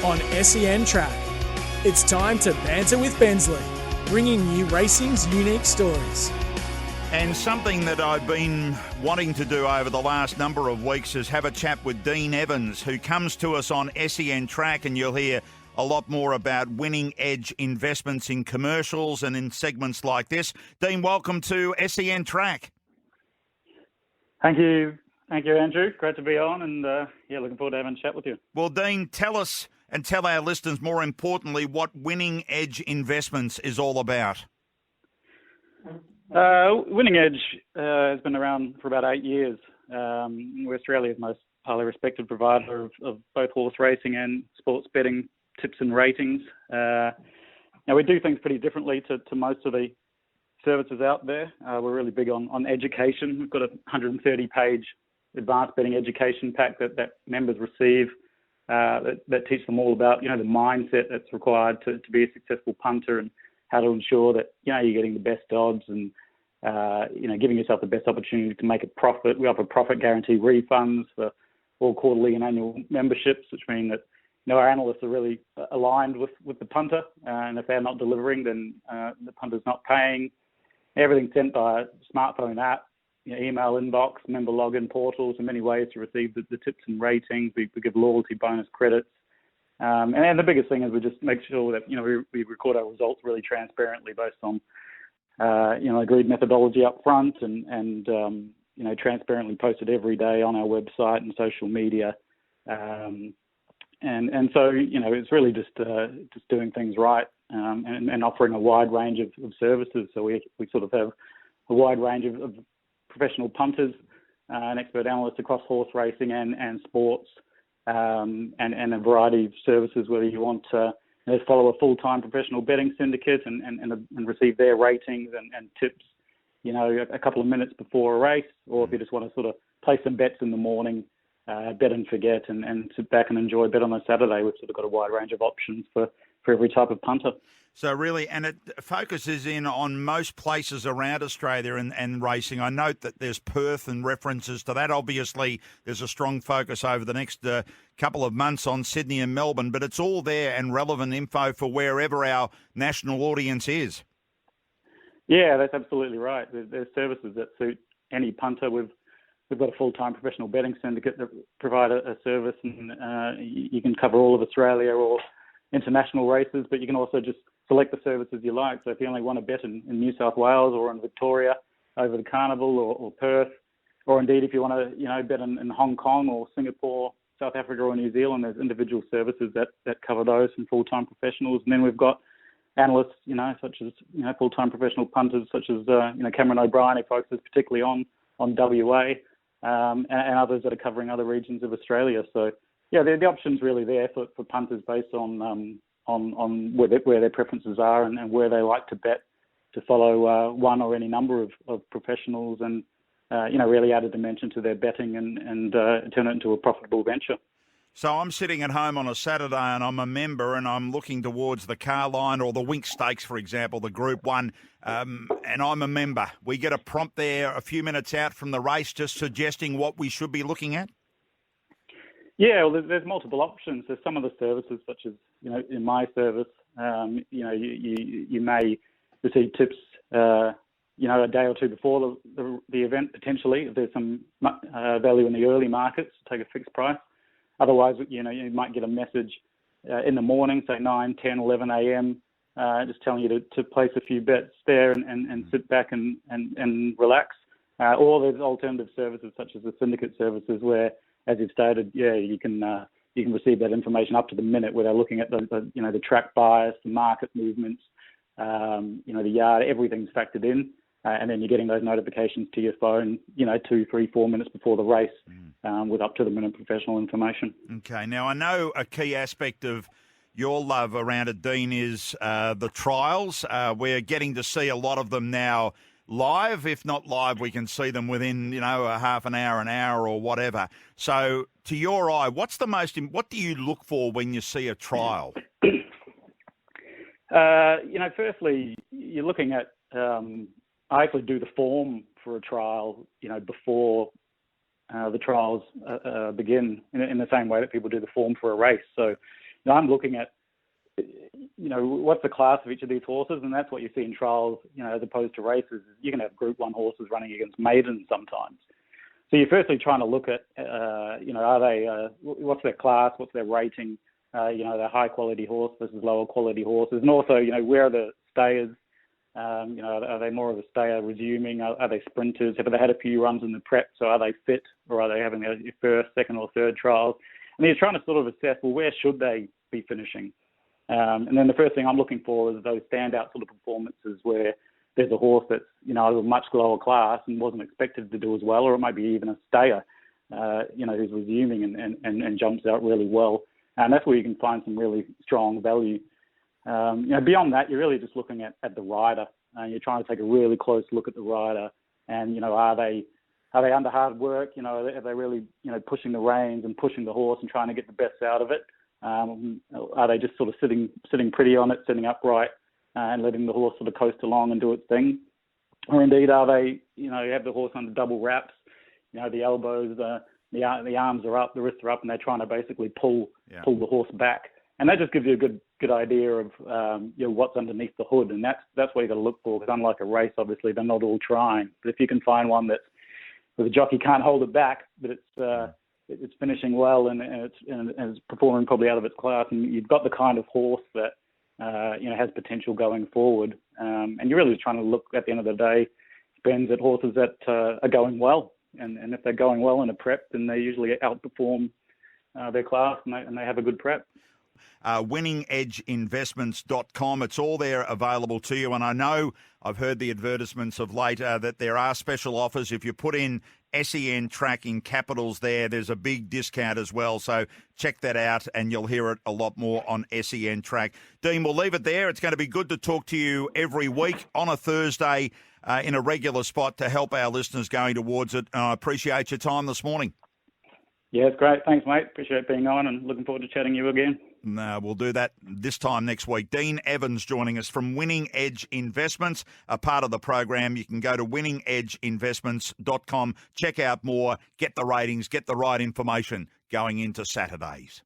on SEN Track. It's time to banter with Bensley, bringing you racing's unique stories. And something that I've been wanting to do over the last number of weeks is have a chat with Dean Evans, who comes to us on SEN Track, and you'll hear a lot more about winning edge investments in commercials and in segments like this. Dean, welcome to SEN Track. Thank you, Andrew. Great to be on, and looking forward to having a chat with you. Well, Dean, tell us and tell our listeners, more importantly, what winning edge investments is all about. Winning Edge has been around for about 8 years. We're Australia's most highly respected provider of both horse racing and sports betting tips and ratings. Now, we do things pretty differently to most of the services out there. We're really big on education. We've got a 130-page advanced betting education pack that members receive that teach them all about, the mindset that's required to be a successful punter and how to ensure that, you're getting the best odds and, giving yourself the best opportunity to make a profit. We offer profit guarantee refunds for all quarterly and annual memberships, which mean that, our analysts are really aligned with the punter. And if they're not delivering, then the punter's not paying. Everything's sent by a smartphone app, email inbox, member login portals, and many ways to receive the tips and ratings. We give loyalty bonus credits. And the biggest thing is we just make sure that, we record our results really transparently based on, agreed methodology up front and transparently posted every day on our website and social media. And so, it's really just doing things right and offering a wide range of services. So we sort of have a wide range of professional punters and expert analysts across horse racing and sports, and a variety of services, whether you want to follow a full-time professional betting syndicate and receive their ratings and tips, a couple of minutes before a race, or if you just want to sort of place some bets in the morning, bet and forget, and sit back and enjoy bet on a Saturday. We've sort of got a wide range of options for every type of punter. So really, and it focuses in on most places around Australia and racing. I note that there's Perth and references to that. Obviously, there's a strong focus over the next couple of months on Sydney and Melbourne, but it's all there and relevant info for wherever our national audience is. Yeah, that's absolutely right. There's services that suit any punter. We've got a full-time professional betting syndicate that provide a service, and you can cover all of Australia or international races, but you can also just select the services you like. So if you only want to bet in New South Wales or in Victoria over the Carnival or Perth, or indeed if you want to bet in Hong Kong or Singapore, South Africa or New Zealand, there's individual services that cover those from full-time professionals. And then we've got analysts, such as full-time professional punters such as Cameron O'Brien, who focuses particularly on WA, and others that are covering other regions of Australia. So yeah, the options really there for punters based on where their preferences are and where they like to bet, to follow one or any number of professionals and really add a dimension to their betting and turn it into a profitable venture. So I'm sitting at home on a Saturday and I'm a member and I'm looking towards the Carline or the Wink Stakes, for example, the Group 1, and I'm a member. We get a prompt there a few minutes out from the race just suggesting what we should be looking at? Yeah, well, there's multiple options. There's some of the services, such as, in my service, you may receive tips, a day or two before the event, potentially, if there's some value in the early markets, take a fixed price. Otherwise, you might get a message in the morning, say 9, 10, 11 a.m., just telling you to place a few bets there and sit back and relax. Or there's alternative services, such as the syndicate services, where, as you've stated, you can receive that information up to the minute, where they're looking at the track bias, the market movements, the yard, everything's factored in, and then you're getting those notifications to your phone, 2, 3, 4 minutes before the race, with up to the minute professional information. Okay. Now I know a key aspect of your love around it, Dean, is the trials. We're getting to see a lot of them now live. If not live, we can see them within, a half an hour or whatever. So to your eye, what do you look for when you see a trial? Firstly, you're looking at, I actually do the form for a trial, before the trials begin, in the same way that people do the form for a race. So, I'm looking at, what's the class of each of these horses, and that's what you see in trials, as opposed to races. You can have Group 1 horses running against maidens sometimes. So you're firstly trying to look at, are they, what's their class, what's their rating, they're high quality horse versus lower quality horses, and also, where are the stayers? Are they more of a stayer resuming? Are they sprinters? Have they had a few runs in the prep? So are they fit, or are they having their first, second, or third trials? And you're trying to sort of assess, well, where should they be finishing? And then the first thing I'm looking for is those standout sort of performances where there's a horse that's, of a much lower class and wasn't expected to do as well, or it might be even a stayer, who's resuming and jumps out really well. And that's where you can find some really strong value. Beyond that, you're really just looking at the rider. You're trying to take a really close look at the rider, and are they under hard work? Are they really pushing the reins and pushing the horse and trying to get the best out of it? Are they just sort of sitting pretty on it, sitting upright, and letting the horse sort of coast along and do its thing? Or indeed, are they have the horse under double wraps? The elbows, the arms are up, the wrists are up, and they're trying to basically pull the horse back. And that just gives you a good idea of what's underneath the hood, and that's what you got to look for. Because unlike a race, obviously they're not all trying. But if you can find one where the jockey can't hold it back, but it's finishing well and it's performing probably out of its class, and you've got the kind of horse that has potential going forward, and you're really just trying to look at the end of the day, Ben's at horses that are going well, and if they're going well in a prep, then they usually outperform their class, and they have a good prep. winningedgeinvestments.com. It's all there available to you. And I know I've heard the advertisements of late that there are special offers. If you put in SEN tracking capitals there's a big discount as well. So check that out and you'll hear it a lot more on SEN Track. Dean, we'll leave it there. It's going to be good to talk to you every week on a Thursday in a regular spot to help our listeners going towards it. I appreciate your time this morning. Yeah, it's great. Thanks, mate. Appreciate being on and looking forward to chatting you again. We'll do that this time next week. Dean Evans joining us from Winning Edge Investments, a part of the program. You can go to winningedgeinvestments.com, check out more, get the ratings, get the right information going into Saturdays.